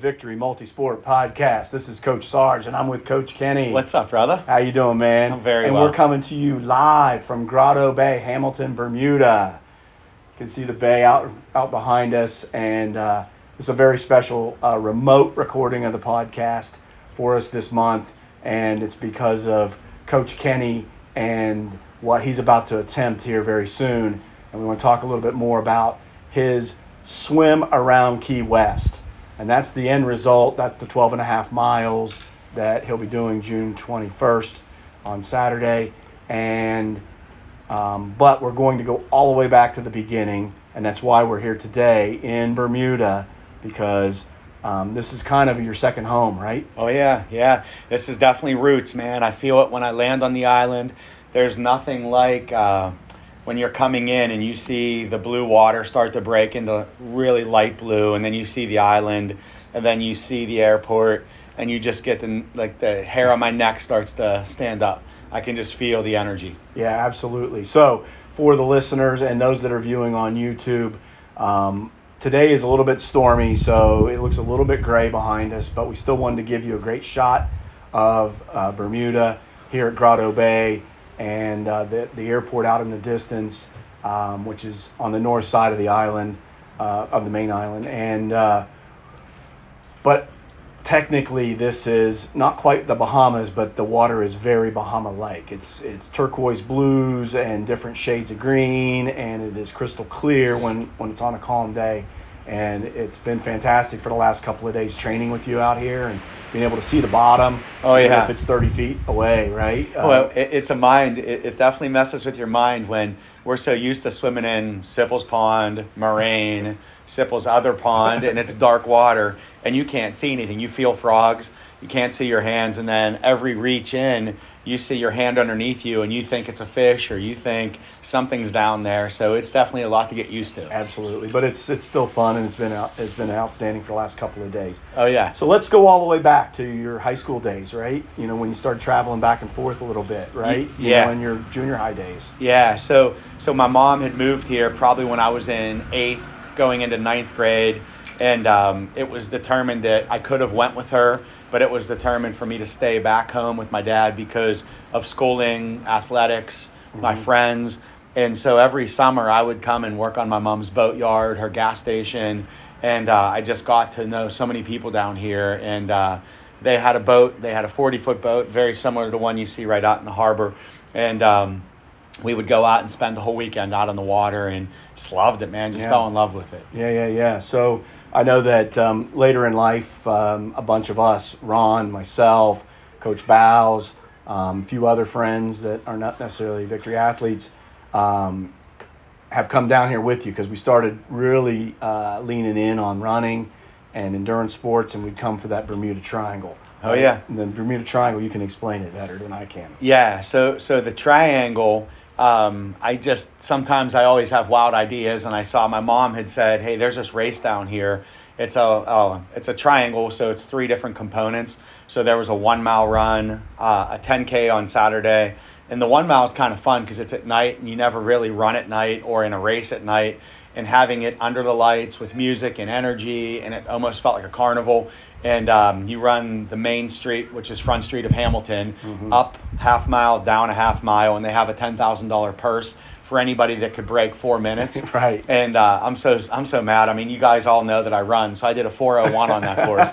Victory Multisport podcast. This is Coach Sarge, and I'm with Coach Kenny. What's up, brother? How you doing, man? I'm very well. And we're coming to you live from Grotto Bay, Hamilton, Bermuda. You can see the bay out behind us, and it's a very special remote recording of the podcast for us this month, and it's because of Coach Kenny and what he's about to attempt here very soon. And we want to talk a little bit more about his swim around Key West. And that's the end result. That's the 12 and a half miles that he'll be doing June 21st on Saturday. And but we're going to go all the way back to the beginning. And that's why we're here today in Bermuda, because this is kind of your second home, right? Oh, yeah. This is definitely roots, man. I feel it when I land on the island. There's nothing like when you're coming in and you see the blue water start to break into really light blue, and then you see the island, and then you see the airport, and you just get the hair on my neck starts to stand up. I can just feel the energy. Yeah, absolutely. So for the listeners and those that are viewing on YouTube, today is a little bit stormy, so it looks a little bit gray behind us, but we still wanted to give you a great shot of Bermuda here at Grotto Bay, and the airport out in the distance, which is on the north side of the island, of the main island. And but technically this is not quite the Bahamas, but the water is very Bahama-like. It's turquoise blues and different shades of green, and it is crystal clear when it's on a calm day. And it's been fantastic for the last couple of days training with you out here and being able to see the bottom. Oh, yeah. Even if it's 30 feet away, right? Well, it's a mind. It definitely messes with your mind when we're so used to swimming in Sipple's Pond, Moraine, Sipple's other pond, and it's dark water, and you can't see anything. You feel frogs. You can't see your hands, and then every reach in, you see your hand underneath you, and you think it's a fish, or you think something's down there. So it's definitely a lot to get used to. Absolutely, but it's still fun, and it's been outstanding for the last couple of days. Oh, yeah. So let's go all the way back to your high school days, right? You know, when you started traveling back and forth a little bit, right? Yeah. You know, in your junior high days. Yeah. So my mom had moved here probably when I was in 8th, going into 9th grade, and it was determined that I could have went with her, but it was determined for me to stay back home with my dad because of schooling, athletics, my friends. And so every summer I would come and work on my mom's boatyard, her gas station, and I just got to know so many people down here. And they had a boat. They had a 40-foot boat, very similar to the one you see right out in the harbor. And we would go out and spend the whole weekend out on the water, and just loved it, man. Just fell in love with it. Yeah. So I know that later in life, a bunch of us, Ron, myself, Coach Bows, a few other friends that are not necessarily Victory athletes, have come down here with you because we started really leaning in on running and endurance sports, and we'd come for that Bermuda Triangle. Oh, yeah. And the Bermuda Triangle, you can explain it better than I can. Yeah, so the triangle, sometimes I always have wild ideas, and I saw my mom had said, hey, there's this race down here. It's a triangle, so it's 3 different components. So there was a 1 mile run, a 10K on Saturday, and the 1 mile is kind of fun because it's at night, and you never really run at night or in a race at night, and having it under the lights with music and energy, and it almost felt like a carnival. And you run the main street, which is Front Street of Hamilton, up half mile, down a half mile, and they have a $10,000 purse for anybody that could break 4 minutes. Right. And I'm so mad. I mean, you guys all know that I run, so I did a 4:01 on that course.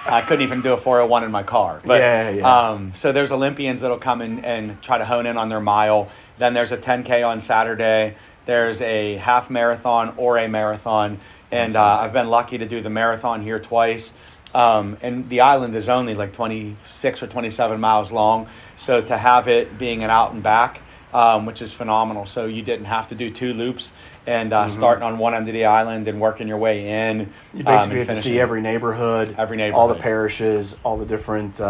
I couldn't even do a 4:01 in my car. But so there's Olympians that'll come in and try to hone in on their mile. Then there's a 10K on Saturday. There's a half marathon or a marathon, and I've been lucky to do the marathon here twice. And the island is only like 26 or 27 miles long, so to have it being an out and back, which is phenomenal. So you didn't have to do 2 loops and starting on one end of the island and working your way in. You basically get to see every neighborhood, all the parishes, all the different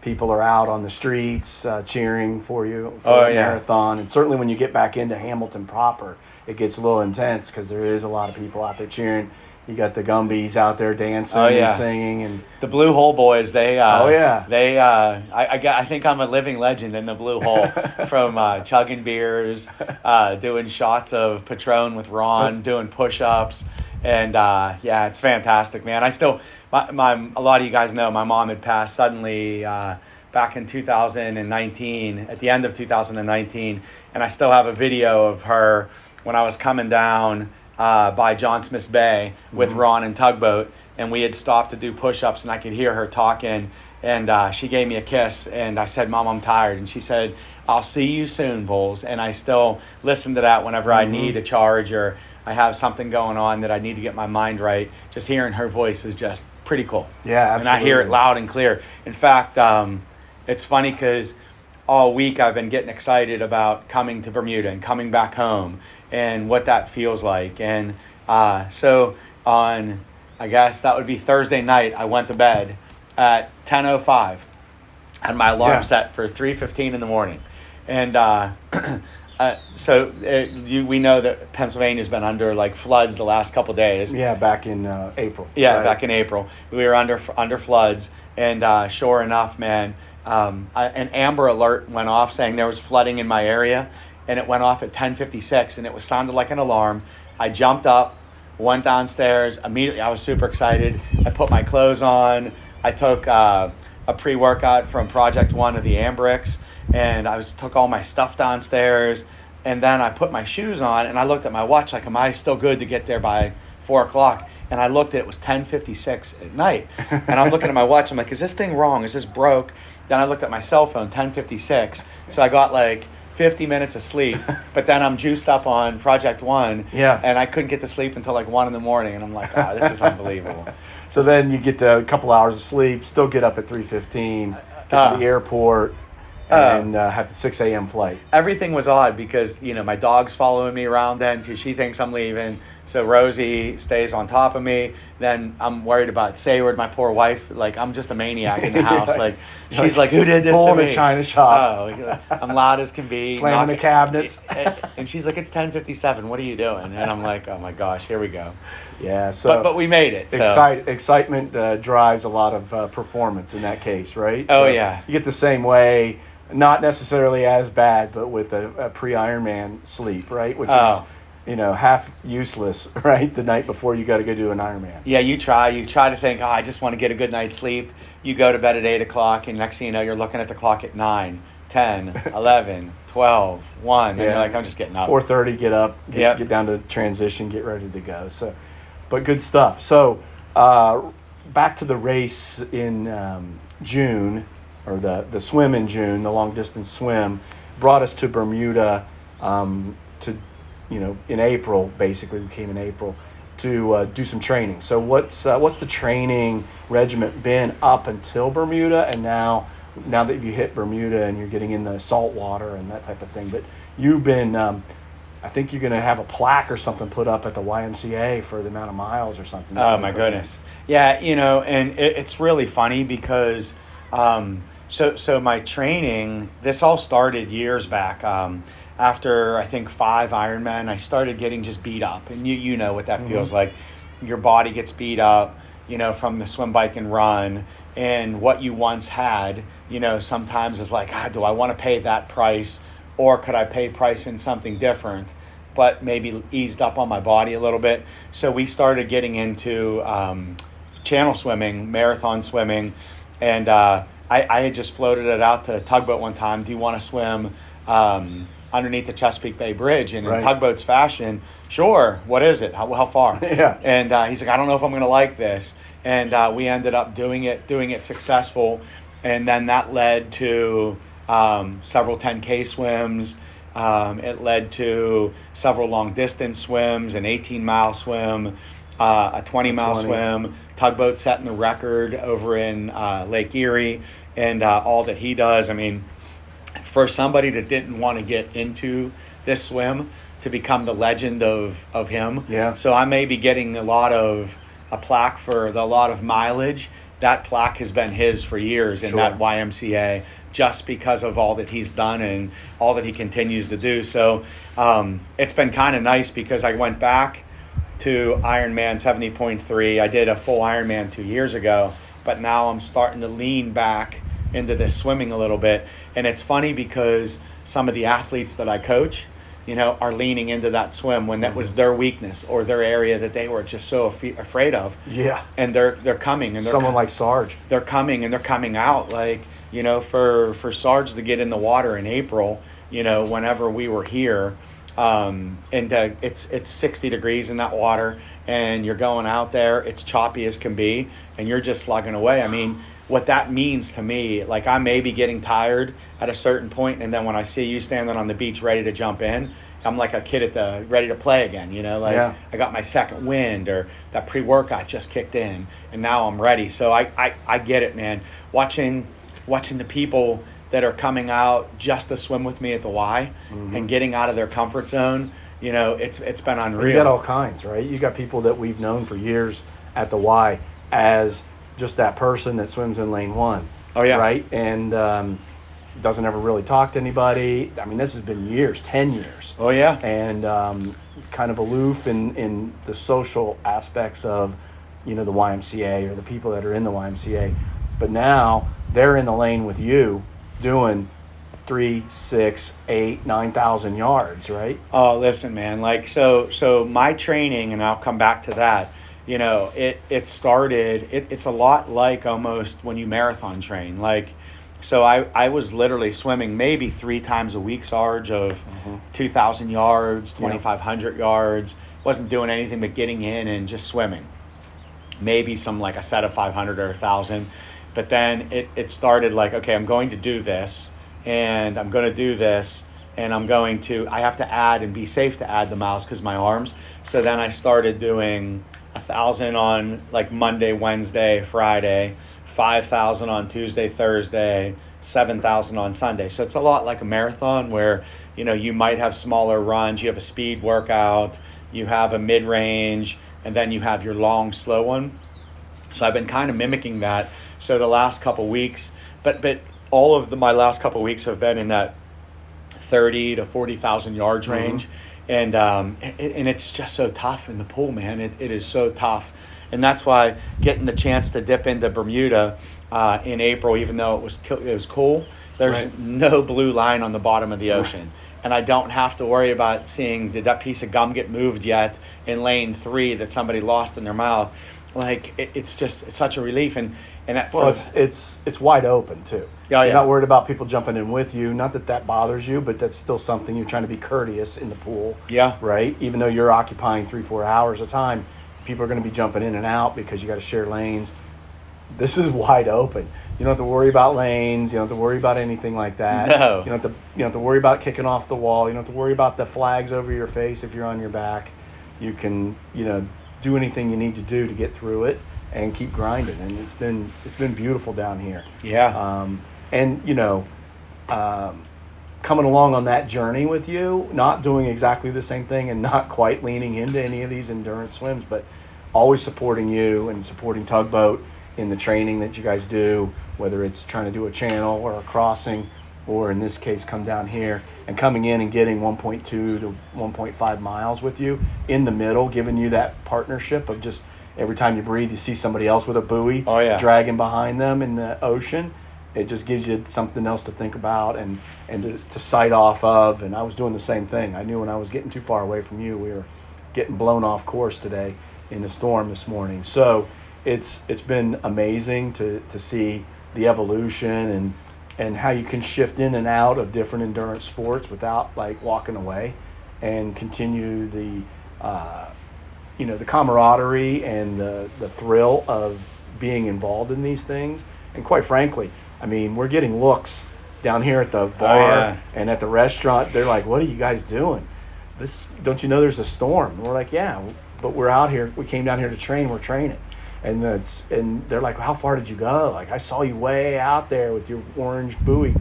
people are out on the streets cheering for you for the marathon. And certainly when you get back into Hamilton proper, it gets a little intense because there is a lot of people out there cheering. You got the Gumbies out there dancing and singing, and the Blue Hole Boys. I think I'm a living legend in the Blue Hole from chugging beers, doing shots of Patron with Ron, doing push-ups, And yeah, it's fantastic, man. I still, a lot of you guys know my mom had passed suddenly back in 2019, at the end of 2019, and I still have a video of her when I was coming down by John Smith's Bay with Ron and Tugboat, and we had stopped to do push-ups, and I could hear her talking, and she gave me a kiss, and I said, "Mom, I'm tired," and she said, "I'll see you soon, Bulls." And I still listen to that whenever I need a charge or I have something going on that I need to get my mind right. Just hearing her voice is just pretty cool. Yeah, absolutely. And I hear it loud and clear. In fact, it's funny because all week I've been getting excited about coming to Bermuda and coming back home and what that feels like. And so on, I guess that would be Thursday night, I went to bed at 10:05. Had my alarm set for 3:15 in the morning. And we know that Pennsylvania's been under like floods the last couple of days. Yeah, back in April. Yeah, right? Back in April. We were under floods. And sure enough, man, an Amber Alert went off saying there was flooding in my area. And it went off at 10:56, and it sounded like an alarm. I jumped up, went downstairs. Immediately, I was super excited. I put my clothes on. I took a pre-workout from Project One of the Ambrix, and I took all my stuff downstairs. And then I put my shoes on, and I looked at my watch like, am I still good to get there by 4 o'clock? And I looked at it was 10:56 at night. And I'm looking at my watch. I'm like, is this thing wrong? Is this broke? Then I looked at my cell phone, 10:56. So I got like 50 minutes of sleep, but then I'm juiced up on Project One, and I couldn't get to sleep until like 1 in the morning, and I'm like, this is unbelievable. So then you get a couple hours of sleep, still get up at 3:15, get to the airport, and have the 6 a.m. flight. Everything was odd because, my dog's following me around then because she thinks I'm leaving. So Rosie stays on top of me. Then I'm worried about Sayward, my poor wife. Like, I'm just a maniac in the house. Like, she's like, who did this to me? Pulling the china shop. Oh, I'm loud as can be. Slamming the cabinets. And she's like, it's 10:57. What are you doing? And I'm like, oh my gosh, here we go. Yeah. So, but we made it. So. Excitement drives a lot of performance in that case, right? Oh, so yeah. You get the same way, not necessarily as bad, but with a pre-Ironman sleep, right? Which is half useless, right? The night before you got to go do an Ironman. Yeah, you try to think, I just want to get a good night's sleep. You go to bed at 8 o'clock, and next thing you know, you're looking at the clock at 9, 10, 11, 12, 1, and you're like, I'm just getting up. 4:30, get up, get down to transition, get ready to go. So, but good stuff. So, back to the race in June, or the swim in June, the long distance swim, brought us to Bermuda in April, basically. We came in April to do some training. So what's the training regimen been up until Bermuda, and now that you hit Bermuda and you're getting in the salt water and that type of thing? But you've been, I think you're going to have a plaque or something put up at the YMCA for the amount of miles or something. Oh my goodness. Yeah, and it's really funny because so my training, this all started years back. After, I think, 5 Ironman, I started getting just beat up. And you know what that feels like. Your body gets beat up, from the swim, bike, and run. And what you once had, sometimes is like, do I want to pay that price? Or could I pay price in something different, but maybe eased up on my body a little bit? So we started getting into channel swimming, marathon swimming. And I had just floated it out to Tugboat one time. Do you want to swim underneath the Chesapeake Bay Bridge? And in Tugboat's fashion, sure, what is it? How far? Yeah. And he's like, I don't know if I'm going to like this. And we ended up doing it successful. And then that led to several 10K swims. It led to several long distance swims, an 18-mile swim, a 20-mile swim. Tugboat setting the record over in Lake Erie, and all that he does. I mean, for somebody that didn't want to get into this swim to become the legend of him. Yeah. So I may be getting a plaque for a lot of mileage. That plaque has been his for years in that YMCA, just because of all that he's done and all that he continues to do. So it's been kind of nice because I went back to Ironman 70.3. I did a full Ironman 2 years ago, but now I'm starting to lean back into this swimming a little bit. And it's funny because some of the athletes that I coach, are leaning into that swim when that was their weakness or their area that they were just so afraid of. Yeah. And they're coming, and someone like Sarge. They're coming, and they're coming out. Like, for Sarge to get in the water in April, whenever we were here, and it's 60 degrees in that water, and you're going out there, it's choppy as can be, and you're just slugging away. I mean, what that means to me, like, I may be getting tired at a certain point, and then when I see you standing on the beach ready to jump in, I'm like a kid ready to play again, I got my second wind, or that pre-workout just kicked in, and now I'm ready. So I get it, man. Watching the people that are coming out just to swim with me at the Y, and getting out of their comfort zone, it's been unreal. You got all kinds, right? You got people that we've known for years at the Y as just that person that swims in lane 1. Oh, yeah. Right? And doesn't ever really talk to anybody. I mean, this has been years, 10 years. Oh, yeah. And kind of aloof in the social aspects of, the YMCA or the people that are in the YMCA. But now they're in the lane with you doing 3, 6, 8, 9,000 yards, right? Oh, listen, man. Like, so my training, and I'll come back to that, it started, it's a lot like almost when you marathon train. Like, so I was literally swimming maybe 3 times a week, Sarge, of 2,000 yards, 2,500 yards. Wasn't doing anything but getting in and just swimming. Maybe like a set of 500 or 1,000. But then it started like, okay, I'm going to do this, and I'm going to do this, and I have to add and be safe to add the miles because my arms. So then I started doing 1,000 on like Monday, Wednesday, Friday, 5,000 on Tuesday, Thursday, 7,000 on Sunday. So it's a lot like a marathon where, you might have smaller runs, you have a speed workout, you have a mid-range, and then you have your long, slow one. So I've been kind of mimicking that. So the last couple weeks, but all of my last couple weeks have been in that 30 to 40,000 yards range. And it's just so tough in the pool, man. It is so tough. And that's why getting the chance to dip into Bermuda in April, even though it was cool, there's no blue line on the bottom of the ocean. And I don't have to worry about seeing, did that piece of gum get moved yet in lane 3 that somebody lost in their mouth. Like, it's such a relief. And it's wide open too. Yeah, You're not worried about people jumping in with you. Not that bothers you, but that's still something. You're trying to be courteous in the pool. Yeah. Right? Even though you're occupying 3-4 hours a time, people are going to be jumping in and out because you got to share lanes. This is wide open. You don't have to worry about lanes. You don't have to worry about anything like that. No. You don't have to worry about kicking off the wall. You don't have to worry about the flags over your face if you're on your back. You can, do anything you need to do to get through it and keep grinding. And it's been beautiful down here. Yeah. Coming along on that journey with you, not doing exactly the same thing and not quite leaning into any of these endurance swims, but always supporting you and supporting Tugboat in the training that you guys do, whether it's trying to do a channel or a crossing, or in this case, come down here and coming in and getting 1.2 to 1.5 miles with you in the middle, giving you that partnership of just every time you breathe, you see somebody else with a buoy dragging behind them in the ocean. It just gives you something else to think about and to sight off of. And I was doing the same thing. I knew when I was getting too far away from you, we were getting blown off course today in the storm this morning. So it's been amazing to see the evolution and how you can shift in and out of different endurance sports without like walking away, and continue the the camaraderie and the thrill of being involved in these things. And quite frankly, I mean, we're getting looks down here at the bar and at the restaurant. They're like, "What are you guys doing? Don't you know there's a storm?" And we're like, "Yeah, but we're out here. We came down here to train. We're training." And they're like, "How far did you go?" Like, "I saw you way out there with your orange buoy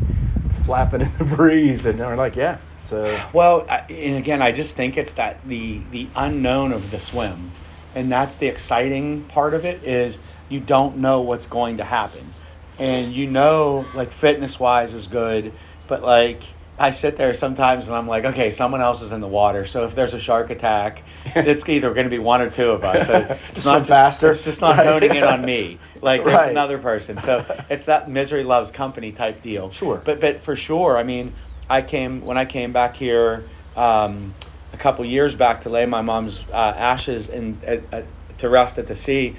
flapping in the breeze." And they're like, "Yeah." So well, and again, I just think it's that the unknown of the swim, and that's the exciting part of it, is you don't know what's going to happen. And like fitness wise is good, but like I sit there sometimes and I'm like, okay, someone else is in the water. So if there's a shark attack, it's either going to be one or two of us. It's not faster. It's just not honing in on me. Like there's another person. So it's that misery loves company type deal. Sure. But for sure, I mean, when I came back here a couple years back to lay my mom's ashes to rest at the sea,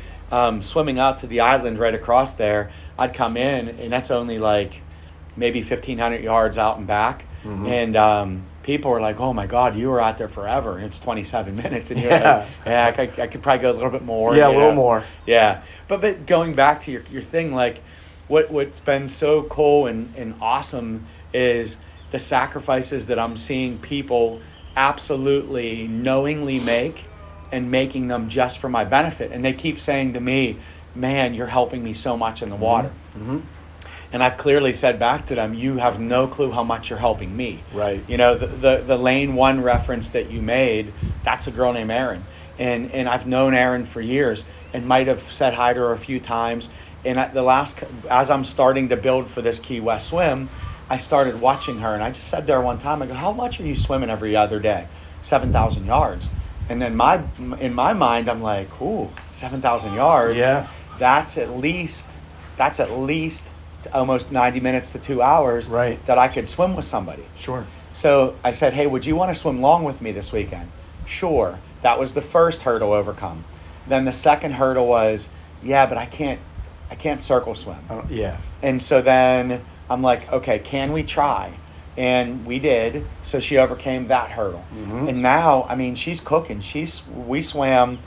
swimming out to the island right across there. I'd come in, and that's only like maybe 1,500 yards out and back. And people were like, "Oh my God, you were out there forever." And it's 27 minutes, and you're like, "Yeah, I could probably go a little bit more." Yeah, a little more. Yeah, but going back to your thing, like what's been so cool and awesome is the sacrifices that I'm seeing people absolutely knowingly make, and making them just for my benefit. And they keep saying to me, "Man, you're helping me so much in the water." And I've clearly said back to them, "You have no clue how much you're helping me." Right. You know, the lane one reference that you made, that's a girl named Erin. And I've known Erin for years and might have said hi to her a few times. And as I'm starting to build for this Key West swim, I started watching her, and I just said to her one time, I go, "How much are you swimming every other day?" 7,000 yards. And then in my mind, I'm like, "Ooh, 7,000 yards. Yeah. That's at least almost 90 minutes to 2 hours Right. that I could swim with somebody." Sure. So I said, "Hey, would you want to swim long with me this weekend?" Sure. That was the first hurdle overcome. Then the second hurdle was, "Yeah, but I can't circle swim." Yeah. And so then I'm like, "Okay, can we try?" And we did. So she overcame that hurdle. And now, I mean, she's cooking. We swam.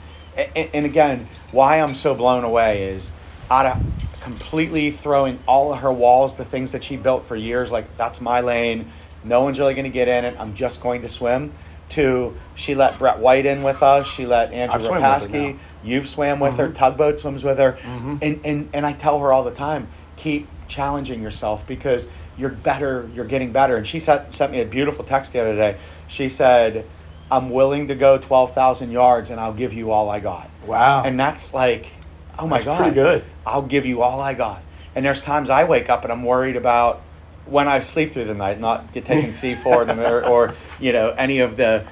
And again, why I'm so blown away is out of completely throwing all of her walls, the things that she built for years, like that's my lane, no one's really going to get in it, I'm just going to swim, to she let Brett White in with us, she let Andrew Rapaski, you've swam with her, Tugboat swims with her, and I tell her all the time, keep challenging yourself because you're better, you're getting better. And she sent me a beautiful text the other day. She said, "I'm willing to go 12,000 yards and I'll give you all I got." Wow. And that's like, oh my God. That's pretty good. I'll give you all I got. And there's times I wake up and I'm worried about when I sleep through the night, not get taking C4 or you know, any of the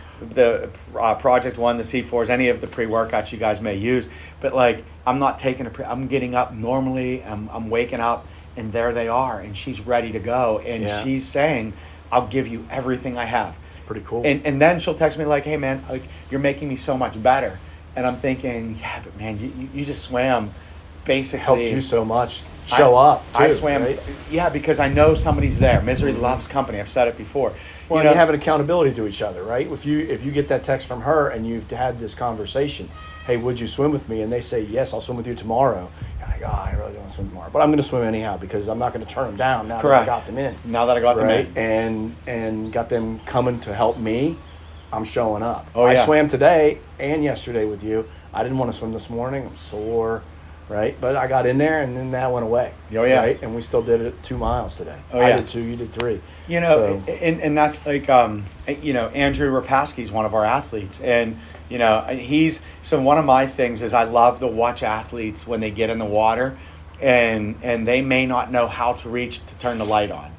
Project One, the C4s, any of the pre-workouts you guys may use. But like, I'm not taking I'm getting up normally, I'm waking up, and there they are, and she's ready to go. And she's saying, "I'll give you everything I have." It's pretty cool. And then she'll text me like, "Hey man, like you're making me so much better." And I'm thinking, "Yeah, but man, you just swam basically." Helped you so much. Show up, too. I swam, right? yeah, because I know somebody's there. Misery loves company. I've said it before. Well, you have an accountability to each other, right? If you get that text from her and you've had this conversation, "Hey, would you swim with me?" And they say, "Yes, I'll swim with you tomorrow." You're like, "Oh, I really don't want to swim tomorrow, but I'm going to swim anyhow because I'm not going to turn them down now Correct. that I got them in." Now that I got them right? in. And got them coming to help me, I'm showing up. Oh, yeah. I swam today and yesterday with you. I didn't want to swim this morning. I'm sore, right? But I got in there, and then that went away. Oh, yeah. Right? And we still did it 2 miles today. Oh, I yeah. did 2, you did 3. You know, and that's like, you know, Andrew Rapaski's one of our athletes. And, you know, so one of my things is I love to watch athletes when they get in the water and they may not know how to reach to turn the light on.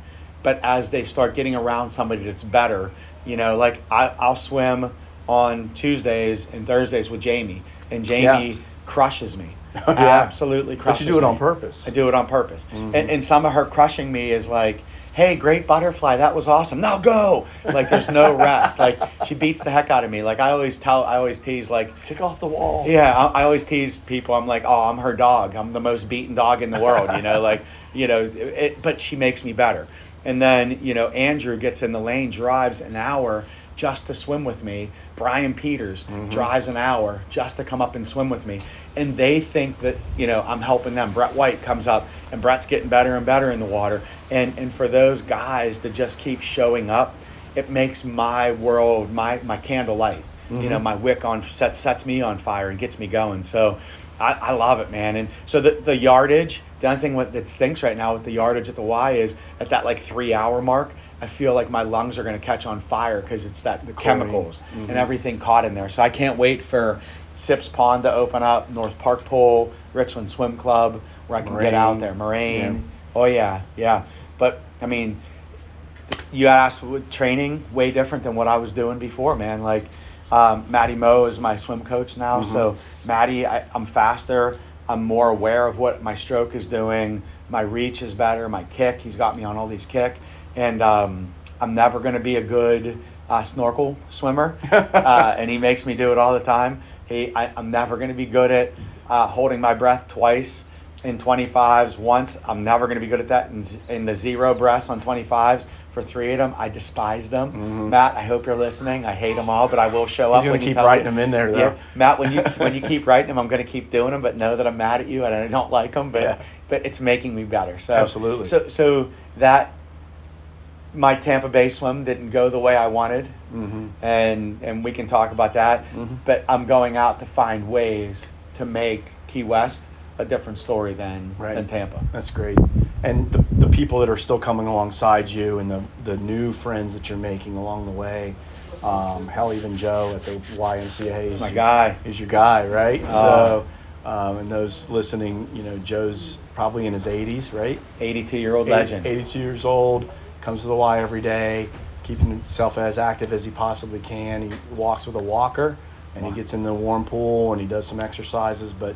But as they start getting around somebody that's better, you know, like I'll swim on Tuesdays and Thursdays with Jamie, and Jamie crushes me. Absolutely crushes me. But you do it on purpose. I do it on purpose. And some of her crushing me is like, "Hey, great butterfly, that was awesome. Now go!" Like there's no rest. Like she beats the heck out of me. Like I always tease, like, kick off the wall. Yeah, I always tease people. I'm like, "Oh, I'm her dog. I'm the most beaten dog in the world." You know, like, you know, but she makes me better. And then, you know, Andrew gets in the lane, drives an hour just to swim with me. Brian Peters drives an hour just to come up and swim with me. And they think that, you know, I'm helping them. Brett White comes up, and Brett's getting better and better in the water. And for those guys to just keep showing up, it makes my world, my candlelight, you know, my wick sets me on fire and gets me going. So I love it, man. And so the yardage, the only thing that stinks right now with the yardage at the Y is at that like 3 hour mark, I feel like my lungs are going to catch on fire because it's the chemicals and everything caught in there. So I can't wait for Sips Pond to open up, North Park Pool, Richland Swim Club, where I can get out there. Moraine. Yeah. Oh, yeah. But, I mean, you asked, with training, way different than what I was doing before, man. Like, Maddie Moe is my swim coach now. So, Maddie, I'm faster. I'm more aware of what my stroke is doing. My reach is better. My kick, he's got me on all these kick. And I'm never going to be a good snorkel swimmer, and he makes me do it all the time. I'm never going to be good at holding my breath twice in 25s. Once, I'm never going to be good at that in the zero breaths on 25s. For 3 of them, I despise them. Mm-hmm. Matt, I hope you're listening. I hate them all, but I will show up. He's when going to you keep writing them in there, though. Yeah, Matt, when you keep writing them, I'm going to keep doing them, but know that I'm mad at you and I don't like them. But it's making me better. So absolutely. So that my Tampa Bay swim didn't go the way I wanted, mm-hmm. and we can talk about that. Mm-hmm. But I'm going out to find ways to make Key West a different story than Tampa. That's great. And the people that are still coming alongside you and the new friends that you're making along the way, hell, even Joe at the YMCA is my guy. Is your guy, right? So, and those listening, Joe's probably in his 80s, right? 82-year-old legend. 82 years old, comes to the Y every day, keeping himself as active as he possibly can. He walks with a walker, and he gets in the warm pool, and he does some exercises, but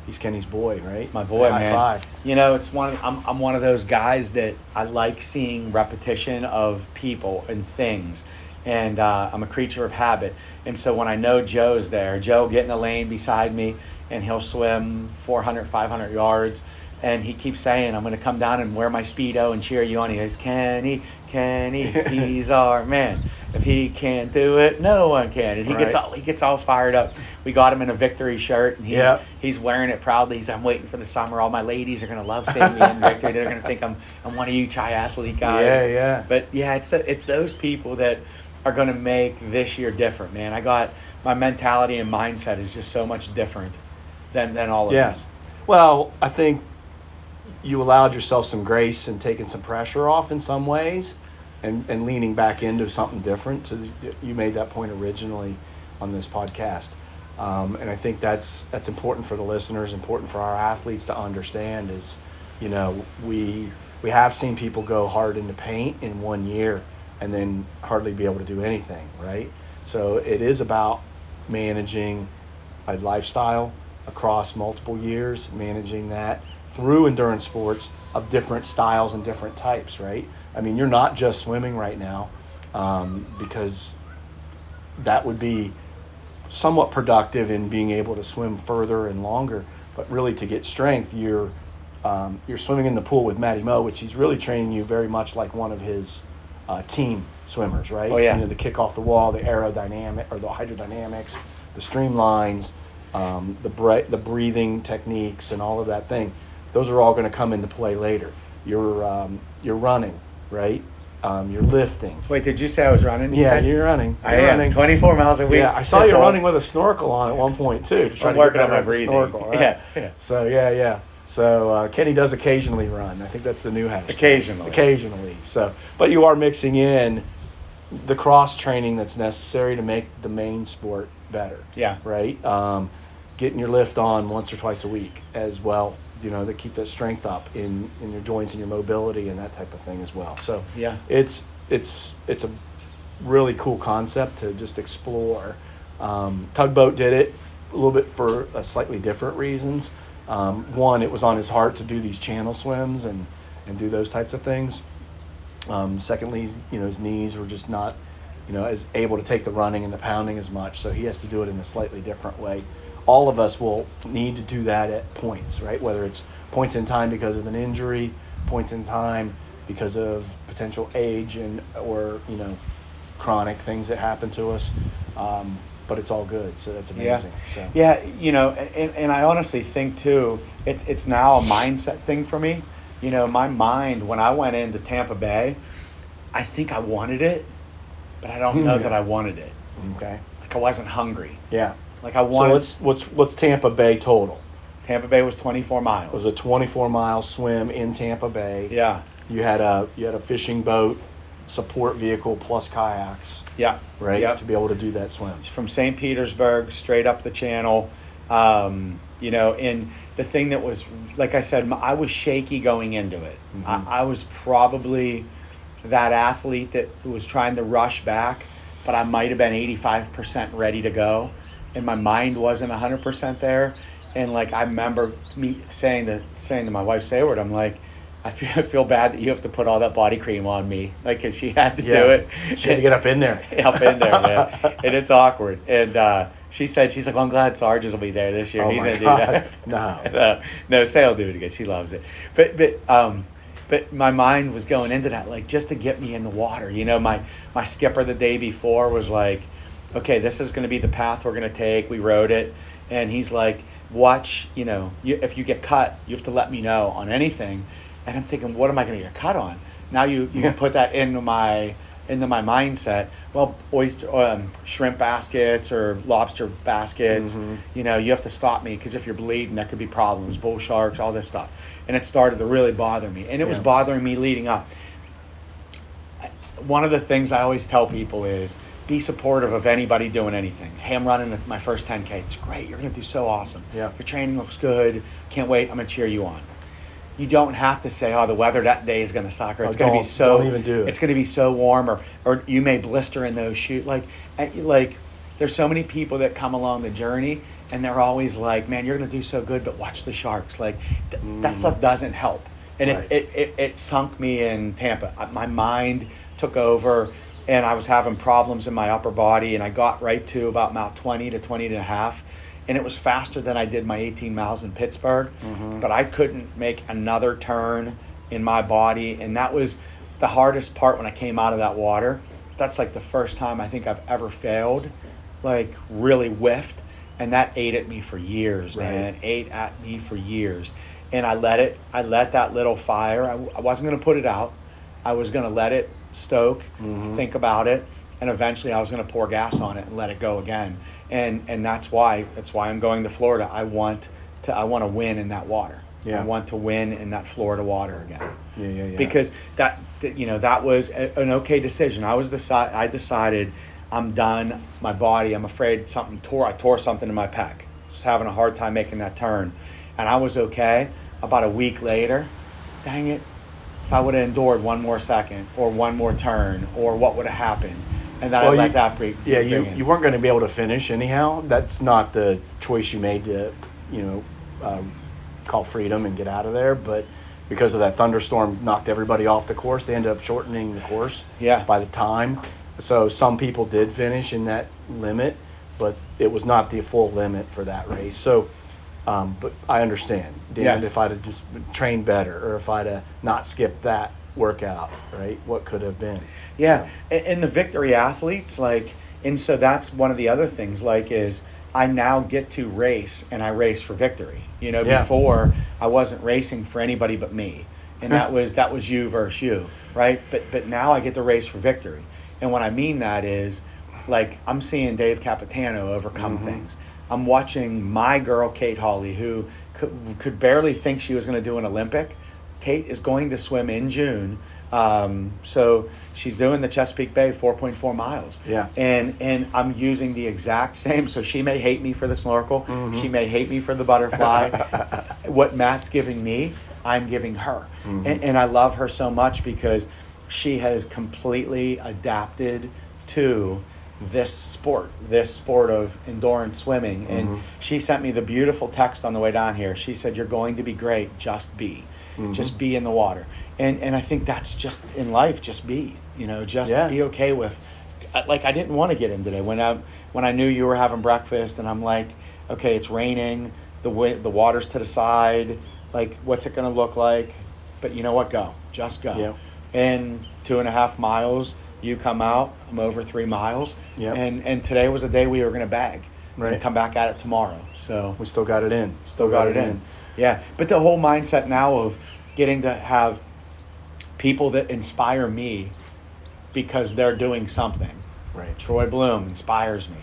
he's Kenny's boy, right? It's my boy, man. High five. I'm one of those guys that I like seeing repetition of people and things, and I'm a creature of habit. And so when I know Joe's there, Joe get in the lane beside me, and he'll swim 400, 500 yards, and he keeps saying, I'm going to come down and wear my Speedo and cheer you on. He goes, Kenny, he's our man. If he can't do it, no one can. And he gets all fired up. We got him in a victory shirt, and he's wearing it proudly. I'm waiting for the summer. All my ladies are going to love seeing me in victory. They're going to think I'm one of you triathlete guys. Yeah. But it's those people that are going to make this year different, man. I got my mentality and mindset is just so much different than all of this. Well, I think you allowed yourself some grace and taking some pressure off in some ways, and leaning back into something different. You made that point originally on this podcast, and I think that's important for the listeners, important for our athletes to understand. Is we have seen people go hard into paint in 1 year and then hardly be able to do anything, right? So it is about managing a lifestyle across multiple years, managing that through endurance sports of different styles and different types, right? I mean, you're not just swimming right now, because that would be somewhat productive in being able to swim further and longer, but really to get strength, you're swimming in the pool with Matty Moe, which he's really training you very much like one of his team swimmers, right? Oh, yeah. The kick off the wall, the aerodynamic or the hydrodynamics, the streamlines, the breathing techniques and all of that thing. Those are all going to come into play later. You're running, right? You're lifting. Wait, did you say I was running? You're running. I am running 24 miles a week. Yeah, I saw you running with a snorkel on at one point too. I'm working on my breathing. Snorkel, right? Yeah. So yeah. So Kenny does occasionally run. I think that's the new hashtag. Occasionally. So, but you are mixing in the cross training that's necessary to make the main sport better. Yeah. Right. Getting your lift on once or twice a week as well. To keep that strength up in your joints and your mobility and that type of thing as well. So yeah, it's a really cool concept to just explore. Tugboat did it a little bit for slightly different reasons. One, it was on his heart to do these channel swims and do those types of things. Secondly, his knees were just not, as able to take the running and the pounding as much, so he has to do it in a slightly different way. All of us will need to do that at points, right? Whether it's points in time because of an injury, points in time because of potential age or chronic things that happen to us. But it's all good, so that's amazing. Yeah, and I honestly think too, it's now a mindset thing for me. My mind, when I went into Tampa Bay, I think I wanted it, but I don't know that I wanted it. Okay. Like I wasn't hungry. Yeah. Like I wanted. So what's Tampa Bay total? Tampa Bay was 24 miles. It was a 24-mile swim in Tampa Bay. Yeah. You had a fishing boat, support vehicle plus kayaks. Yeah. Right. Yep. To be able to do that swim. From St. Petersburg straight up the channel, and the thing that was, like I said, I was shaky going into it. Mm-hmm. I was probably that athlete that was trying to rush back, but I might have been 85% ready to go. And my mind wasn't 100% there. And like I remember me saying to my wife Sayward, I'm like, I feel bad that you have to put all that body cream on me, like, because she had to do it. She had to get up in there. Up in there, man. And it's awkward. And she said, she's like, well, I'm glad Sarge will be there this year. Oh He's my going to God. do that. No, Say will do it again. She loves it. But my mind was going into that, like, just to get me in the water. You know, my skipper the day before was like, okay, this is going to be the path we're going to take. We rode it. And he's like, watch, you know, if you get cut, you have to let me know on anything. And I'm thinking, what am I going to get cut on? Now you can put that into my mindset. Well, shrimp baskets or lobster baskets, you know, you have to stop me, because if you're bleeding, that could be problems. Bull sharks, all this stuff. And it started to really bother me. And it was bothering me leading up. One of the things I always tell people is, be supportive of anybody doing anything. Hey, I'm running my first 10K. It's great. You're going to do so awesome. Yeah. Your training looks good. Can't wait. I'm going to cheer you on. You don't have to say, oh, the weather that day is going to suck, or it's going to be so. Don't even do it. It's going to be so warm, or you may blister in those shoes. Like there's so many people that come along the journey, and they're always like, man, you're going to do so good, but watch the sharks. Like that stuff doesn't help. And it sunk me in Tampa. My mind took over, and I was having problems in my upper body, and I got right to about mile 20 to 20 and a half. And it was faster than I did my 18 miles in Pittsburgh, but I couldn't make another turn in my body. And that was the hardest part when I came out of that water. That's like the first time I think I've ever failed, like really whiffed. And that ate at me for years, man. Ate at me for years. And I let that little fire, I wasn't going to put it out. I was going to let it stoke, think about it. And eventually I was going to pour gas on it and let it go again. And that's why I'm going to Florida. I want to win in that water. Yeah. I want to win in that Florida water again. Yeah. Because that was an okay decision. I decided I'm done. My body, I'm afraid I tore something in my pec. Just having a hard time making that turn. And I was okay. About a week later, dang it, if I would have endured one more second or one more turn, or what would have happened. And then I let that break. Yeah, you weren't going to be able to finish anyhow. That's not the choice you made to, call freedom and get out of there. But because of that thunderstorm, knocked everybody off the course. They ended up shortening the course. By the time, so some people did finish in that limit, but it was not the full limit for that race. So, but I understand. Dan, if I'd have just trained better, or if I'd have not skipped that workout, right? What could have been? Yeah, so. And the victory athletes, and so that's one of the other things, is I now get to race, and I race for victory. Before I wasn't racing for anybody but me, and that was you versus you, right? But now I get to race for victory, and what I mean that is, I'm seeing Dave Capitano overcome things. I'm watching my girl Kate Hawley, who could barely think she was going to do an Olympic. Kate is going to swim in June. So she's doing the Chesapeake Bay 4.4 miles. Yeah. And I'm using the exact same. So she may hate me for the snorkel. She may hate me for the butterfly. What Matt's giving me, I'm giving her. And I love her so much because she has completely adapted to this sport of endurance swimming. And she sent me the beautiful text on the way down here. She said, "You're going to be great. Just be. Just be in the water." And I think that's just in life. Just be. Be okay with. I didn't want to get in today when I knew you were having breakfast, and I'm like, okay, it's raining. The water's to the side. What's it going to look like? But you know what? Go. Just go. Yeah. And 2.5 miles. You come out, I'm over 3 miles. Yep. And today was a day we were going to bag. And come back at it tomorrow. So we still got it in. Still got it in. Yeah. But the whole mindset now of getting to have people that inspire me because they're doing something. Right. Troy Bloom inspires me.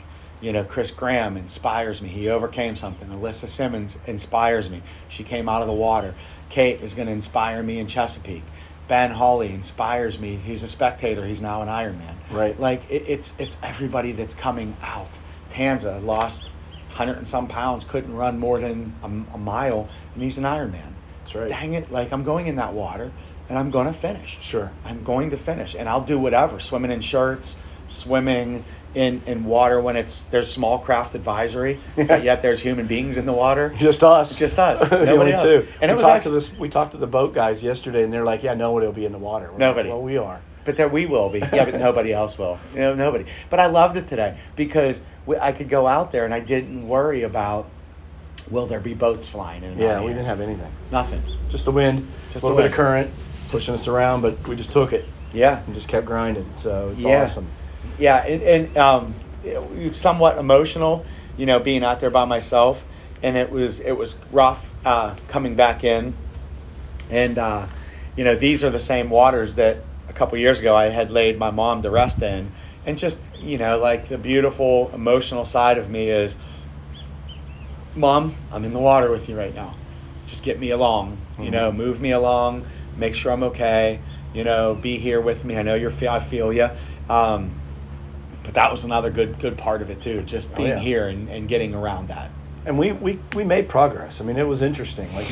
Chris Graham inspires me. He overcame something. Alyssa Simmons inspires me. She came out of the water. Kate is going to inspire me in Chesapeake. Ben Hawley inspires me. He's a spectator. He's now an Ironman. Right. It's everybody that's coming out. Tanza lost 100 and some pounds, couldn't run more than a mile, and he's an Ironman. That's right. Dang it, I'm going in that water, and I'm going to finish. Sure. I'm going to finish, and I'll do whatever, swimming in shirts, swimming in water when there's small craft advisory, but yet there's human beings in the water. Just us. Just us. The Nobody only else. two. And We talked to the boat guys yesterday, and they're like, "Yeah, nobody will be in the water." We're Nobody. Like, well, we are. But there we will be. Yeah, but nobody else will. Nobody. But I loved it today because I could go out there and I didn't worry about, will there be boats flying in? Yeah, we didn't have anything. Nothing. Just the wind. Just a little bit of current pushing us around, but we just took it. Yeah. And just kept grinding. So it's Yeah. awesome. Yeah, and somewhat emotional, being out there by myself, and it was rough coming back in, and these are the same waters that a couple years ago I had laid my mom to rest in, and just like the beautiful emotional side of me is, Mom, I'm in the water with you right now. Just get me along, move me along, make sure I'm okay, be here with me. I know I feel you. But that was another good part of it too, just being here and getting around that. And we made progress. I mean, it was interesting. Like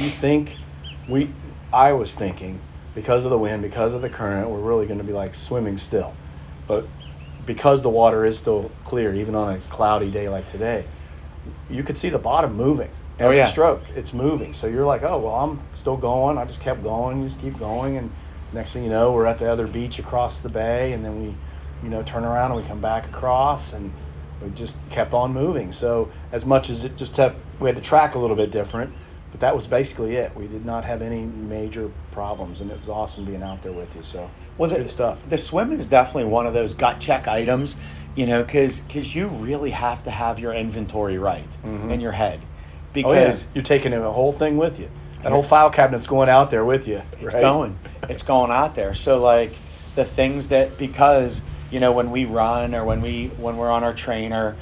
I was thinking, because of the wind, because of the current, we're really going to be like swimming still. But because the water is still clear, even on a cloudy day like today, you could see the bottom moving. Every stroke, it's moving. So you're like, oh, well, I'm still going. I just kept going, just keep going. And next thing you know, we're at the other beach across the bay, and then we turn around and we come back across, and we just kept on moving. So as much as we had to track a little bit different, but that was basically it. We did not have any major problems, and it was awesome being out there with you. So good stuff. The swim is definitely one of those gut check items, because you really have to have your inventory right in your head. Because you're taking the whole thing with you. That whole file cabinet's going out there with you. It's going out there. So like the things that, because when we run or when we're on our trainer,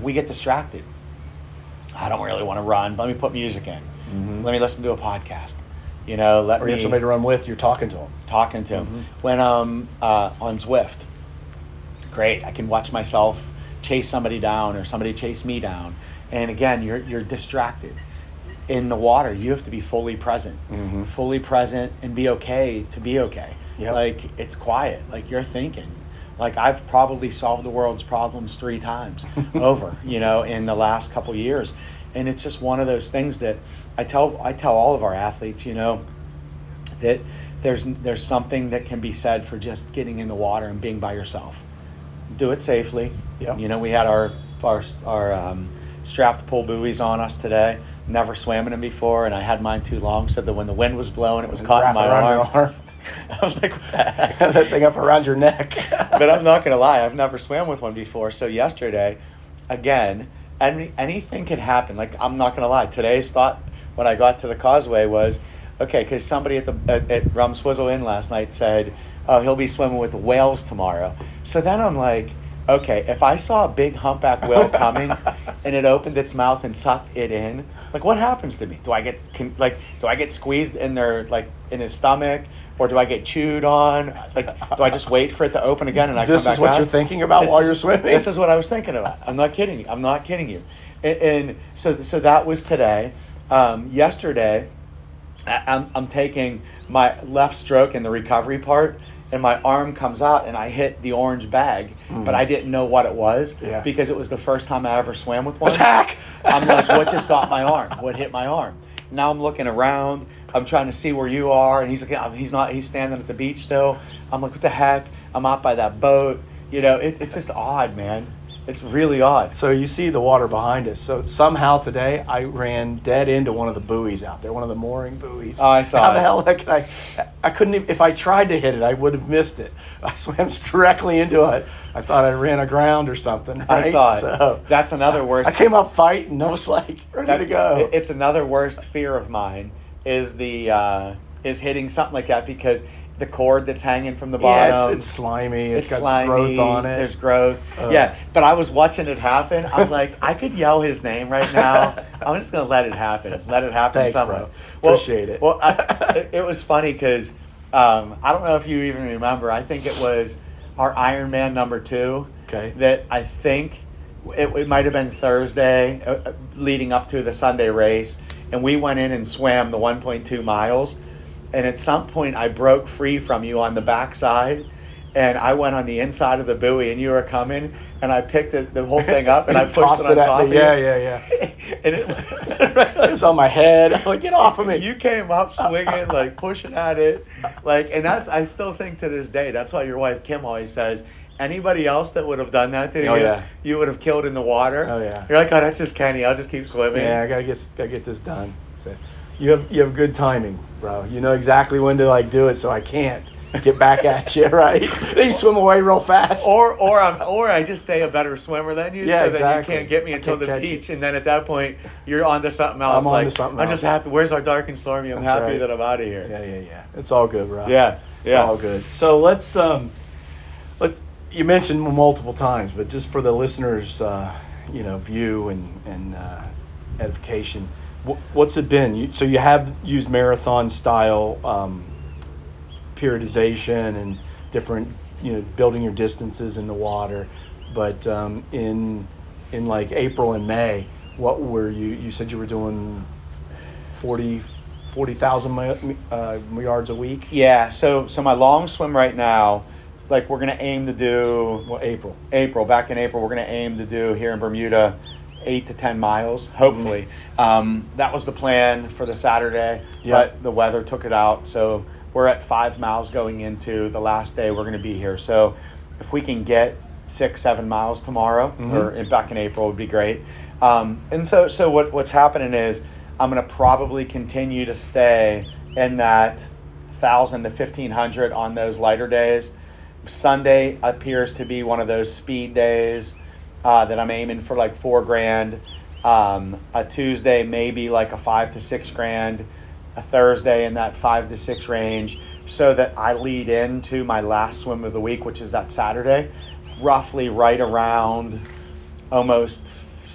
we get distracted. I don't really want to run. Let me put music in. Let me listen to a podcast. Or you have somebody to run with. You're talking to them. When on Zwift, great. I can watch myself chase somebody down or somebody chase me down. And again, you're distracted. In the water, you have to be fully present, and be okay to be okay. Yep. Like it's quiet. Like you're thinking. Like I've probably solved the world's problems 3 times over, in the last couple of years. And it's just one of those things that I tell all of our athletes, that there's something that can be said for just getting in the water and being by yourself. Do it safely. Yep. We had our strapped pull buoys on us today. Never swam in them before, and I had mine too long, so that when the wind was blowing, it was caught in my arm. I was like, what the heck? That thing up around your neck. But I'm not going to lie, I've never swam with one before. So yesterday, again, anything could happen. Like, I'm not going to lie. Today's thought when I got to the causeway was, okay, because somebody at Rum Swizzle Inn last night said, oh, he'll be swimming with the whales tomorrow. So then I'm like, okay, if I saw a big humpback whale coming and it opened its mouth and sucked it in, like what happens to me? Do I get squeezed in in his stomach, or do I get chewed on? Like, do I just wait for it to open again and I come back out? This is what you're thinking about while you're swimming? This is what I was thinking about. I'm not kidding you. And so that was today. Yesterday, I'm taking my left stroke in the recovery part, and my arm comes out and I hit the orange bag, but I didn't know what it was because it was the first time I ever swam with one. Attack! I'm like, what just got my arm? What hit my arm? Now I'm looking around. I'm trying to see where you are, and he's like, he's not. He's standing at the beach still. I'm like, what the heck? I'm out by that boat. It's just odd, man. It's really odd. So you see the water behind us. So somehow today I ran dead into one of the buoys out there, one of the mooring buoys. Oh, I saw How it. the hell could I couldn't even, if I tried to hit it, I would have missed it. I swam directly into it. I thought I ran aground or something. Right? I saw it. So that's another worst. I came up fighting and I was like ready to go. It's another worst fear of mine is hitting something like that, because the cord that's hanging from the bottom. Yeah, it's slimy. It's got slimy. growth on it. There's growth. Yeah, but I was watching it happen. I'm like, I could yell his name right now. I'm just going to let it happen. Let it happen. Thanks, somewhere. bro. Appreciate it. Well, it was funny because I don't know if you even remember. I think it was our Ironman number 2. Okay. That I think it might have been Thursday leading up to the Sunday race. And we went in and swam the 1.2 miles. And at some point, I broke free from you on the backside, and I went on the inside of the buoy, and you were coming, and I picked the whole thing up, and I pushed it on top of you. Yeah. And It was on my head. I'm like, get off of me. You came up swinging, like pushing at it, like, and I still think to this day, that's why your wife Kim always says, anybody else that would have done that to you, you would have killed in the water. Oh yeah. You're like, oh, that's just Kenny. I'll just keep swimming. Yeah, I gotta get this done. So you have good timing, bro. You know exactly when to like do it, so I can't get back at you, right? Then you swim away real fast. Or I just stay a better swimmer than you, yeah, so exactly. that you can't get me until the beach, and then at that point you're on to something else. I'm just happy. Where's our dark and stormy? I'm happy that I'm out of here. Yeah. It's all good, bro. Yeah. It's all good. So let's you mentioned multiple times, but just for the listeners, view and edification, what's it been? So you have used marathon style periodization and different, building your distances in the water, but in like April and May, what were you said you were doing 40,000 yards a week? Yeah, so my long swim right now, like we're going to aim to do... Well, back in April, we're going to aim to do here in Bermuda 8 to 10 miles, hopefully. That was the plan for the Saturday, but the weather took it out, so we're at 5 miles going into the last day we're going to be here. So if we can get 6-7 miles tomorrow or back in April would be great. And so what's happening is I'm going to probably continue to stay in that 1,000 to 1,500 on those lighter days. Sunday appears to be one of those speed days that I'm aiming for like $4,000. A Tuesday maybe like a $5,000 to $6,000. A Thursday in that 5 to 6 range, so that I lead into my last swim of the week, which is that Saturday, roughly right around almost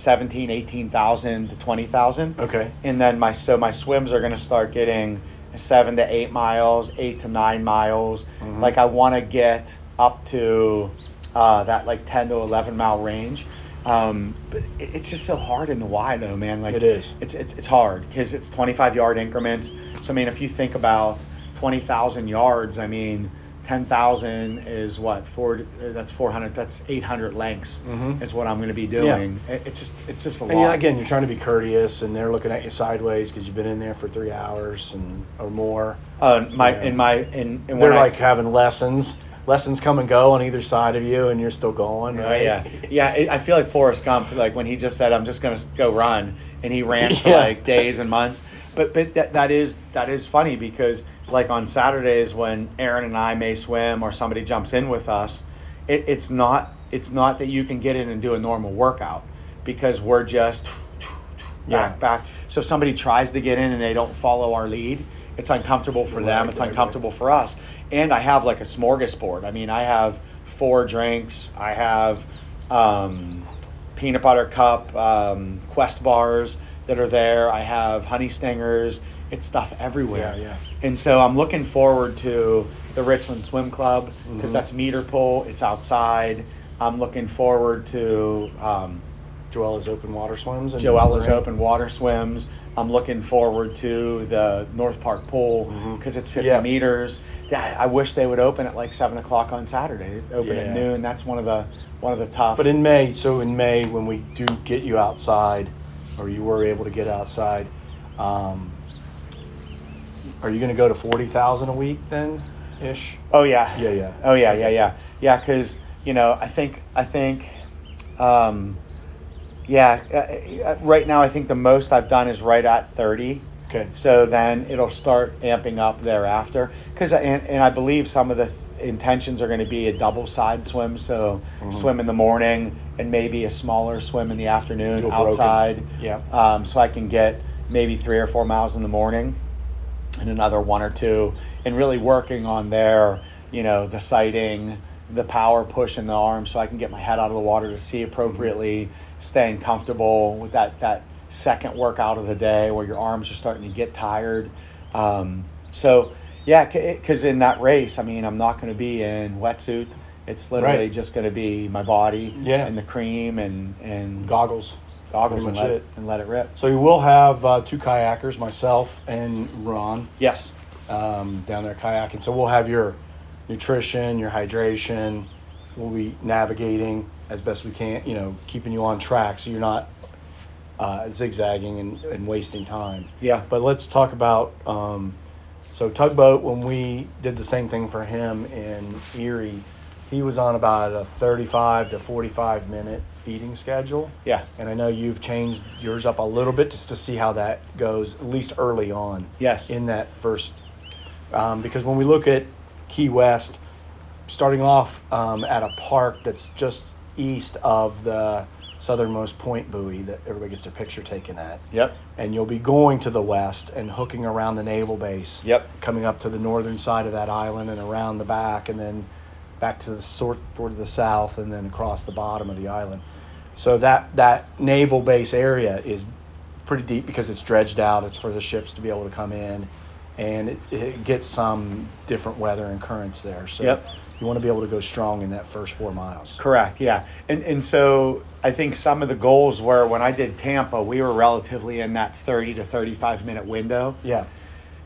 18,000 to 20,000. Okay. And then my swims are going to start getting 7 to 8 miles, 8 to 9 miles. Like I want to get up to that like 10 to 11 mile range. But it's just so hard in the Y though, man. Like it is. It's hard because it's 25-yard increments. So I mean, if you think about 20,000 yards, I mean, 10,000 is what? That's 400. That's 800 lengths. Is what I'm going to be doing. Yeah. It's just a lot. And again, you're trying to be courteous, and they're looking at you sideways because you've been in there for 3 hours or more. They're like having lessons. Lessons come and go on either side of you, and you're still going, right? Yeah. I feel like Forrest Gump, like when he just said, "I'm just going to go run," and he ran for like days and months. But that is funny because like on Saturdays when Aaron and I may swim or somebody jumps in with us, it's not that you can get in and do a normal workout because we're just back. So if somebody tries to get in and they don't follow our lead, it's uncomfortable for them. It's uncomfortable for us. And I have like a smorgasbord. I mean, I have 4 drinks. I have peanut butter cup, Quest bars that are there. I have honey stingers. It's stuff everywhere. Yeah. And so I'm looking forward to the Richland Swim Club because that's meter pull. It's outside. I'm looking forward to Joella's open water swims. Open water swims. I'm looking forward to the North Park pool because it's 50 meters. Yeah, I wish they would open at like 7 o'clock on Saturday. They open at noon. That's one of the tough. But in May, when we do get you outside, or you were able to get outside, are you going to go to 40,000 a week then, ish? Oh yeah. Yeah. Oh yeah. Yeah, because I think. Right now I think the most I've done is right at 30. Okay. So then it'll start amping up thereafter. And I believe some of the intentions are going to be a double side swim. So swim in the morning and maybe a smaller swim in the afternoon outside. Yeah. So I can get maybe 3 or 4 miles in the morning and another 1 or 2, and really working on the sighting, the power push in the arms so I can get my head out of the water to see appropriately, staying comfortable with that second workout of the day where your arms are starting to get tired. Because in that race, I mean, I'm not going to be in wetsuit. It's literally just going to be my body and the cream and goggles and let it rip. So you will have 2 kayakers, myself and Ron. Yes. Down there kayaking. So we'll have your nutrition, your hydration. We'll be navigating as best we can, keeping you on track so you're not zigzagging and wasting time. Yeah. But let's talk about, so Tugboat, when we did the same thing for him in Erie, he was on about a 35 to 45 minute feeding schedule. Yeah. And I know you've changed yours up a little bit just to see how that goes, at least early on. Yes. In that first, because when we look at Key West, starting off at a park that's just east of the southernmost point buoy that everybody gets their picture taken at. Yep. And you'll be going to the west and hooking around the naval base. Yep. Coming up to the northern side of that island and around the back, and then back to the toward the south, and then across the bottom of the island. So that naval base area is pretty deep because it's dredged out. It's for the ships to be able to come in, and it gets some different weather and currents there. So Yep. you want to be able to go strong in that first 4 miles. Correct, yeah. And so I think some of the goals were, when I did Tampa, we were relatively in that 30 to 35 minute window. Yeah.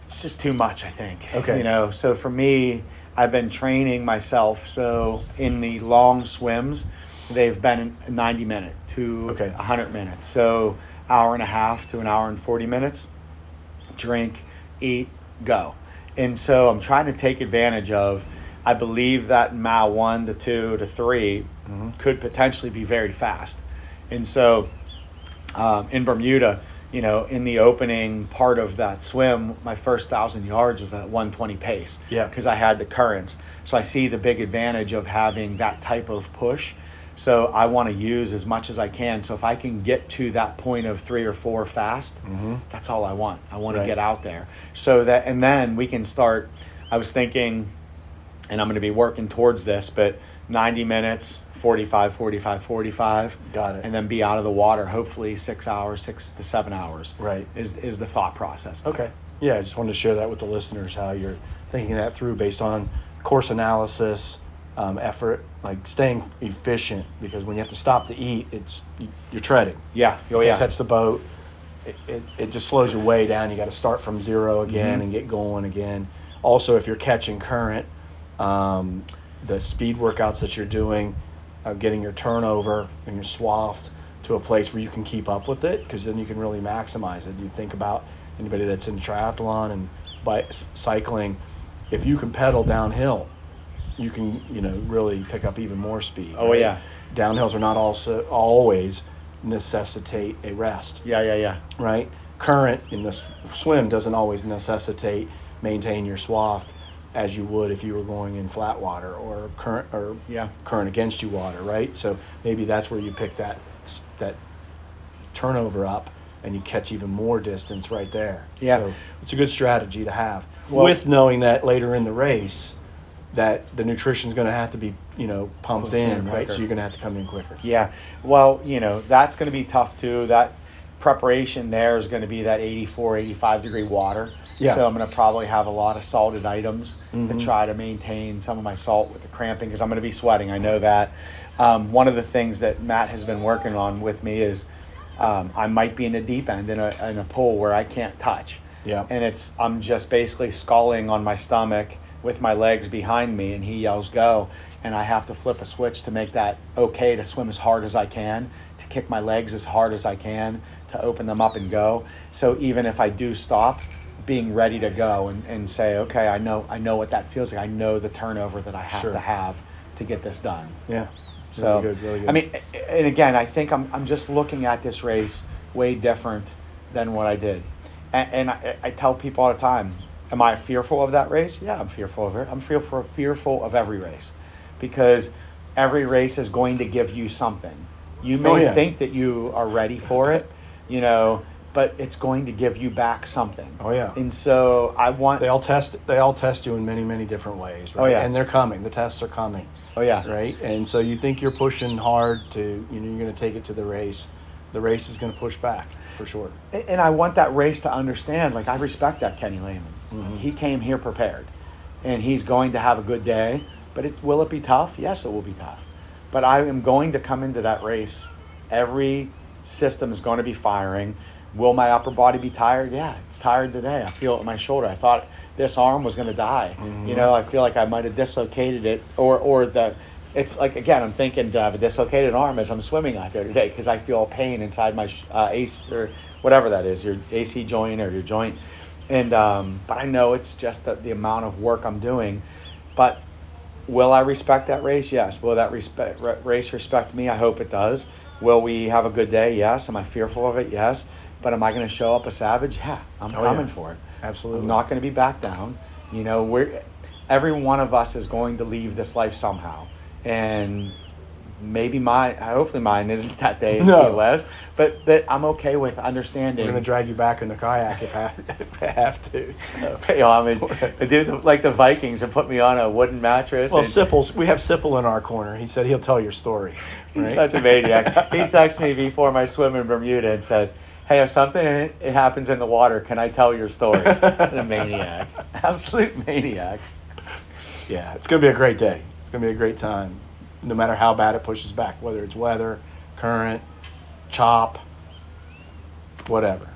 It's just too much, I think. Okay. So for me, I've been training myself. So in the long swims, they've been 90 minute to 100 minutes. So hour and a half to an hour and 40 minutes. Drink, eat, go. And so I'm trying to take advantage of, I believe that mile 1 to 2 to 3 could potentially be very fast. And so in Bermuda, in the opening part of that swim, my first 1,000 yards was at 120 pace. Yeah. Because I had the currents. So I see the big advantage of having that type of push. So I want to use as much as I can. So if I can get to that point of 3 or 4 fast, that's all I want. I want to get out there. So that, and then we can start. I was thinking, and I'm going to be working towards this, but 90 minutes, 45, 45, 45. Got it. And then be out of the water, hopefully 6 hours, 6 to 7 hours. Right. Is the thought process. Okay. Yeah, I just wanted to share that with the listeners, how you're thinking that through based on course analysis, effort, like staying efficient, because when you have to stop to eat, you're treading. Yeah. Oh, You yeah. can't touch the boat. It just slows you way down. You got to start from zero again and get going again. Also, if you're catching current, the speed workouts that you're doing, getting your turnover and your swaft to a place where you can keep up with it, because then you can really maximize it. You think about anybody that's in triathlon and cycling, if you can pedal downhill, you can really pick up even more speed. Oh, right? yeah. Downhills are not always necessitate a rest. Yeah. Right? Current in the swim doesn't always necessitate maintain your swaft as you would if you were going in flat water or current against you water, right? So maybe that's where you pick that turnover up and you catch even more distance right there. Yeah. So it's a good strategy to have, Well, with knowing that later in the race that the nutrition's going to have to be, pumped in, right? quicker. So you're going to have to come in quicker. Yeah. Well, that's going to be tough too. That preparation there is going to be that 84, 85 degree water. Yeah. So I'm going to probably have a lot of salted items to try to maintain some of my salt with the cramping, because I'm going to be sweating. I know that. One of the things that Matt has been working on with me is I might be in the deep end in a pool where I can't touch. Yeah. And I'm just basically sculling on my stomach with my legs behind me, and he yells go, and I have to flip a switch to make that okay to swim as hard as I can, to kick my legs as hard as I can, to open them up and go. So even if I do stop, being ready to go and say, okay, I know what that feels like. I know the turnover that I have to get this done. Yeah. So, Really good. I mean, and again, I think I'm just looking at this race way different than what I did. And I tell people all the time, am I fearful of that race? Yeah, I'm fearful of it. I'm fearful of every race, because every race is going to give you something. You may think that you are ready for it, but it's going to give you back something. Oh yeah. And so they all test you in many, many different ways, right? Oh yeah. And they're coming. The tests are coming. Oh yeah. Right? And so you think you're pushing hard to, you're going to take it to the race. The race is going to push back for sure. And I want that race to understand, like, I respect that Kenny Lehman. He came here prepared, and he's going to have a good day, but will it be tough? Yes, it will be tough. But I am going to come into that race. Every system is going to be firing. Will my upper body be tired? Yeah, it's tired today. I feel it in my shoulder. I thought this arm was going to die. Mm-hmm. You know, I feel like I might have dislocated it, it's like, again, I'm thinking, do I have a dislocated arm as I'm swimming out there today? Because I feel pain inside my AC, or whatever that is, your AC joint or your joint. And but I know it's just the amount of work I'm doing. But will I respect that race? Yes. Will that race respect me? I hope it does. Will we have a good day? Yes. Am I fearful of it? Yes. But am I going to show up a savage? Yeah, I'm coming for it. Absolutely. I'm not going to be back down. You know, every one of us is going to leave this life somehow. And maybe hopefully mine isn't that day No. less, but I'm okay with understanding. We're going to drag you back in the kayak if I have to. So. You know, I mean, dude, like the Vikings and put me on a wooden mattress. Well, we have Sipple in our corner. He said he'll tell your story. Right? He's such a maniac. He texts me before my swim in Bermuda and says, hey, if something it happens in the water, can I tell your story? A maniac. Absolute maniac. Yeah, it's going to be a great day. It's going to be a great time, no matter how bad it pushes back, whether it's weather, current, chop, whatever.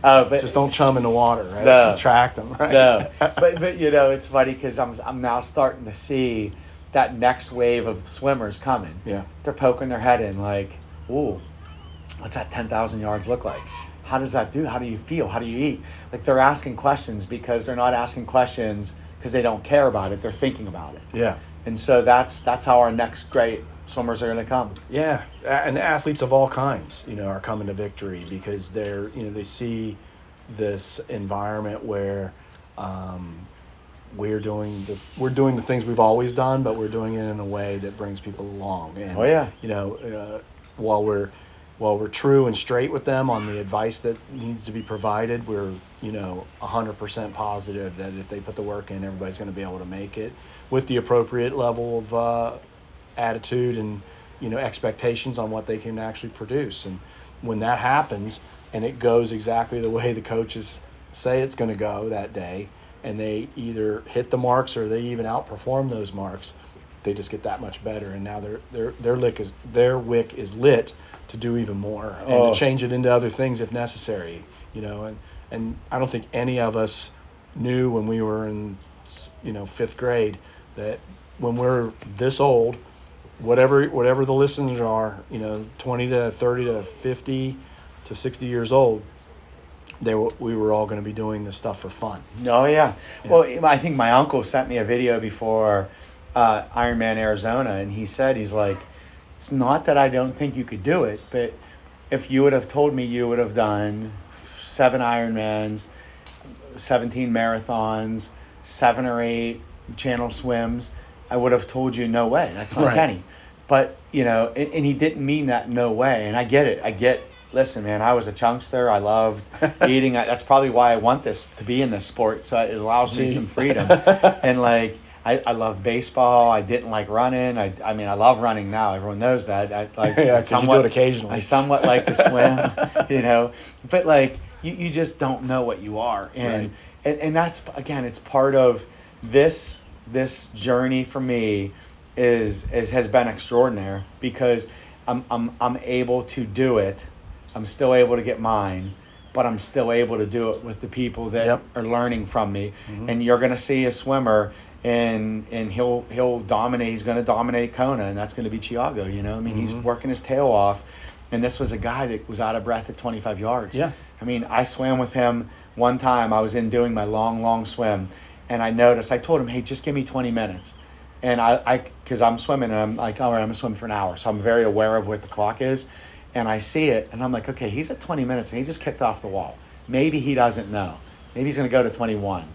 But just don't chum in the water, right? No. Attract them, right? No. But you know, it's funny because I'm now starting to see that next wave of swimmers coming. Yeah. They're poking their head in like, ooh, what's that 10,000 yards look like? How does that do? How do you feel? How do you eat? Like they're asking questions because they're not asking questions because they don't care about it. They're thinking about it. Yeah. And so that's how our next great swimmers are going to come. Yeah, and athletes of all kinds, you know, are coming to victory because they see this environment where we're doing the things we've always done, but we're doing it in a way that brings people along. And, oh yeah. You know, while we're true and straight with them on the advice that needs to be provided, we're 100% positive that if they put the work in, everybody's going to be able to make it with the appropriate level of attitude and expectations on what they can actually produce. And when that happens and it goes exactly the way the coaches say it's going to go that day, and they either hit the marks or they even outperform those marks, they just get that much better. And now their wick is lit to do even more and to change it into other things if necessary. And I don't think any of us knew when we were in fifth grade that when we're this old, whatever the listeners are, 20 to 30 to 50 to 60 years old, we were all going to be doing this stuff for fun. Oh yeah. Well, I think my uncle sent me a video before Ironman Arizona, and he's like, it's not that I don't think you could do it, but if you would have told me you would have done 7 Ironmans, 17 marathons, 7 or 8 channel swims, I would have told you no way. That's not Kenny. But, and he didn't mean that no way. And I get it. Listen, man, I was a chunkster. I loved eating. That's probably why I want this to be in this sport. So it allows me some freedom. And I love baseball. I didn't like running. I mean, I love running now. Everyone knows that. Because you do it occasionally. I somewhat like to swim, But you just don't know what you are. And that's, again, it's part of this journey for me has been extraordinary because I'm able to do it. I'm still able to get mine, but I'm still able to do it with the people that are learning from me. Mm-hmm. And you're going to see a swimmer and he'll dominate. He's going to dominate Kona, and that's going to be Thiago. I mean, he's working his tail off. And this was a guy that was out of breath at 25 yards. Yeah. I mean, I swam with him one time. I was doing my long swim, and I told him, hey, just give me 20 minutes. And because I'm swimming, and I'm like, all right, I'm going to swim for an hour. So I'm very aware of what the clock is. And I see it, and I'm like, okay, he's at 20 minutes, and he just kicked off the wall. Maybe he doesn't know. Maybe he's going to go to 21.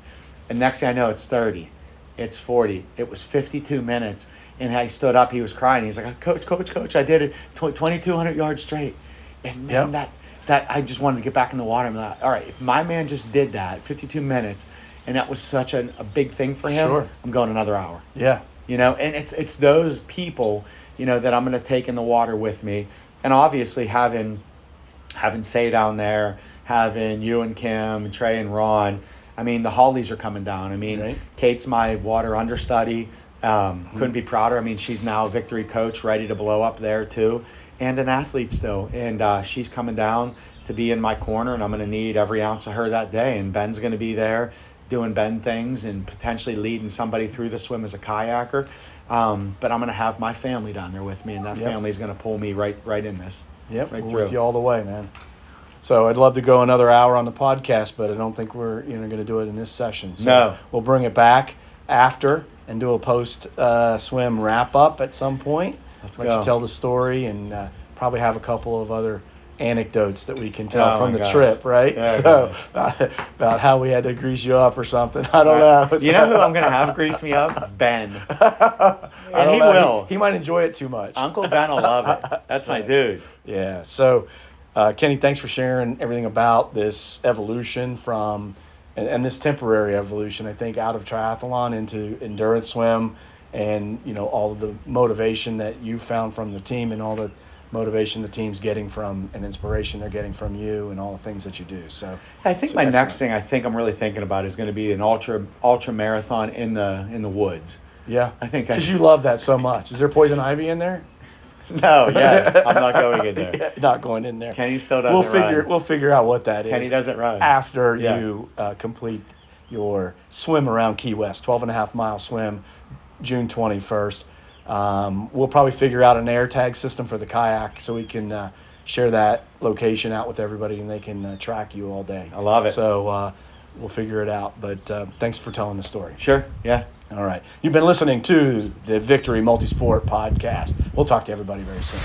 And next thing I know, it's 30. It's 40. It was 52 minutes. And I stood up, he was crying. He's like, Coach, I did it 2,200 yards straight. And man, that I just wanted to get back in the water. I'm like, all right, if my man just did that, 52 minutes, and that was such a big thing for him, I'm going another hour. Yeah. And it's those people, that I'm going to take in the water with me. And obviously having Say down there, having you and Kim and Trey and Ron, I mean, the Hollies are coming down. I mean, Kate's my water understudy. Couldn't be prouder. I mean, she's now a victory coach, ready to blow up there too, and an athlete still. And she's coming down to be in my corner, and I'm going to need every ounce of her that day. And Ben's going to be there doing Ben things and potentially leading somebody through the swim as a kayaker. But I'm going to have my family down there with me, and that family is going to pull me right in this. Yep, right we're through. with you all the way, man. So I'd love to go another hour on the podcast, but I don't think we're going to do it in this session. So No. We'll bring it back after and do a post swim wrap up at some point. Let's Let go. you tell the story and probably have a couple of other anecdotes that we can tell from the gosh. trip, right? Yeah, so about how we had to grease you up or something. I don't know. You know who I'm going to have grease me up? Ben. And he know. will. He might enjoy it too much. Uncle Ben will love it. That's my dude. Yeah. So, Kenny, thanks for sharing everything about this evolution from, and this temporary evolution, I think, out of triathlon into endurance swim, and all of the motivation that you found from the team, and all the motivation the team's getting from, and inspiration they're getting from you, and all the things that you do. So I think my next thing I'm really thinking about is going to be an ultra marathon in the woods. Yeah, I think because you love that so much. Is there poison ivy in there? No, yes, I'm not going in there. Yeah, not going in there. Kenny still doesn't run. We'll figure out what that is. Kenny doesn't run after you complete your swim around Key West, 12.5-mile swim, June 21st. We'll probably figure out an air tag system for the kayak so we can share that location out with everybody, and they can track you all day. I love it. So we'll figure it out. But thanks for telling the story. Sure. Yeah. All right. You've been listening to the Victory Multisport podcast. We'll talk to everybody very soon.